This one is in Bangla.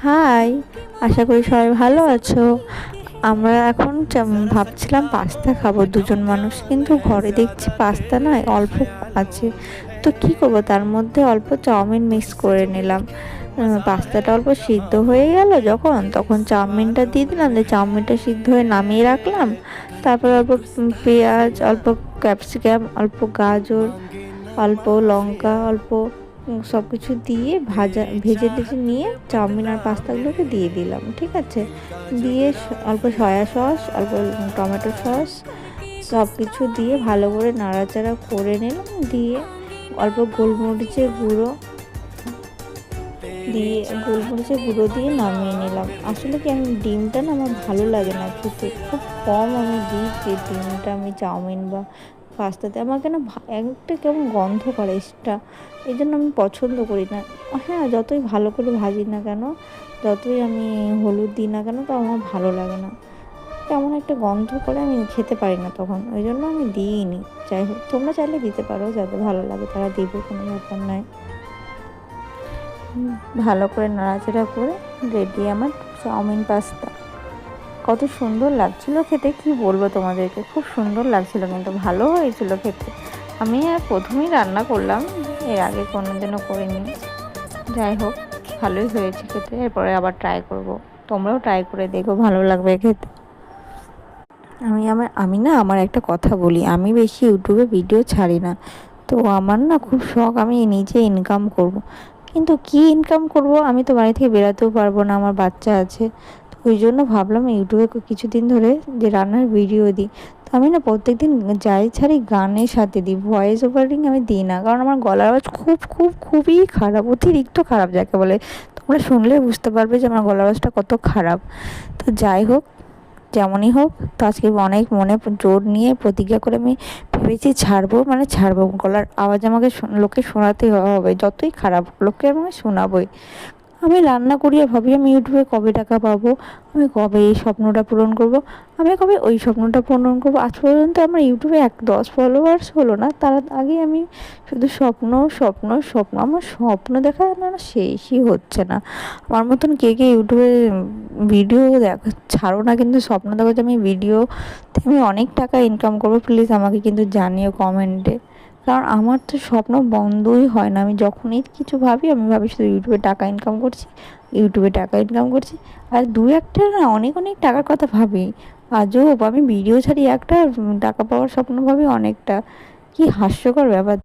হাই, আশা করি সবাই ভালো আছো। আমরা এখন ভাবছিলাম পাস্তা খাবো দুজন মানুষ, কিন্তু ঘরে দেখছি পাস্তা নয় অল্প আছে। তো কি করব, তার মধ্যে অল্প চাউমিন মিক্স করে নিলাম। পাস্তাটা অল্প সিদ্ধ হয়ে গেল যখন, তখন চাউমিনটা দিয়ে দিলাম, দিয়ে চাউমিনটা সিদ্ধ হয়ে নামিয়ে রাখলাম। তারপর অল্প পেঁয়াজ, অল্প ক্যাপসিকাম, অল্প গাজর, অল্প লঙ্কা, অল্প সব কিছু দিয়ে ভেজে টেজে নিয়ে চাউমিন আর পাস্তাগুলোকে দিয়ে দিলাম, ঠিক আছে। দিয়ে অল্প সয়া সস, অল্প টমেটো সস, সব কিছু দিয়ে ভালো করে নাড়াচাড়া করে নিলাম। দিয়ে অল্প গোলমরিচের গুঁড়ো দিয়ে নামিয়ে নিলাম। আসলে কি, আমি ডিমটা না আমার ভালো লাগে না খেতে, খুব কম আমি দিই যে ডিমটা আমি চাউমিন বা পাস্তাতে, আমাকে না একটা কেমন গন্ধ করে এক্সট্রা, এই জন্য আমি পছন্দ করি না। হ্যাঁ, যতই ভালো করে ভাজি না কেন, যতই আমি হলুদ দিই না কেন, তো আমার ভালো লাগে না, কেমন একটা গন্ধ করে, আমি খেতে পারি না তখন, ওই জন্য আমি দিইনি। যাই হোক, তোমরা চাইলে দিতে পারো, যাদের ভালো লাগে তারা দিবে, কোনো ব্যাপার নয়। ভালো করে নাড়াচাড়া করে রেডি আমার চাউমিন পাস্তা। কত সুন্দর লাগছিল খেতে, কি বলবো তোমাদেরকে, খুব সুন্দর লাগছিল, কিন্তু ভালো হয়েছিল খেতে। আমি প্রথমেই রান্না করলাম, এর আগে কোনোদিনও করিনি। যাই হোক, ভালোই হয়েছে খেতে, এরপরে আবার ট্রাই করব। তোমরাও ট্রাই করে দেখো, ভালো লাগবে খেতে। আমি না, আমার একটা কথা বলি, আমি বেশি ইউটিউবে ভিডিও ছাড়ি না। তো আমার না খুব শখ আমি নিজে ইনকাম করব। কিন্তু কি ইনকাম করব, আমি তো বাড়ি থেকে বেরোতেও পারবো না, আমার বাচ্চা আছে। তো ওই জন্য ভাবলাম ইউটিউবে কিছুদিন ধরে যে রান্নার ভিডিও দিই। তো আমি না প্রত্যেকদিন যাই ছাড়ি গানের সাথে দিই, ভয়েস ওভারিং আমি দিই না, কারণ আমার গলার আওয়াজ খুব খুব খুবই খারাপ, অতিরিক্ত খারাপ যাকে বলে। তোমরা শুনলে বুঝতে পারবে যে আমার গলার আওয়াজটা কত খারাপ। তো যাই হোক, যেমনই হোক, তো আজকে অনেক মনে জোর নিয়ে প্রতিজ্ঞা করে আমি ভেবেছি ছাড়বো, মানে ছাড়বো, গলার আওয়াজ আমাকে লোকে শোনাতেই হবে, যতই খারাপ লোককে আমাকে শোনাবোই। আমি রান্না করি আর ভাবি আমি ইউটিউবে কবে টাকা পাবো, আমি কবে এই স্বপ্নটা পূরণ করব, আমি কবে ওই স্বপ্নটা পূরণ করব। আজ পর্যন্ত আমার ইউটিউবে 10 ফলোয়ার্স হলো না, তার আগে আমি শুধু স্বপ্ন স্বপ্ন স্বপ্ন, আমার স্বপ্ন দেখা না শেষই হচ্ছে না। আমার মতন কে কে ইউটিউবে ভিডিও দেখো, ছাড়ো না, কিন্তু স্বপ্ন দেখো যে আমি ভিডিওতে আমি অনেক টাকা ইনকাম করবো, প্লিজ আমাকে কিন্তু জানিও কমেন্টে। কারণ আমার তো স্বপ্ন বন্ধই হয় না, আমি যখনই কিছু ভাবি, আমি ভাবি শুধু ইউটিউবে টাকা ইনকাম করছি, ইউটিউবে টাকা ইনকাম করছি। আর দু একটা না, অনেক অনেক টাকার কথা ভাবি। আজও আমি ভিডিও ছাড়ি একটা, টাকা পাওয়ার স্বপ্ন ভাবি অনেকটা। কি হাস্যকর ব্যাপার।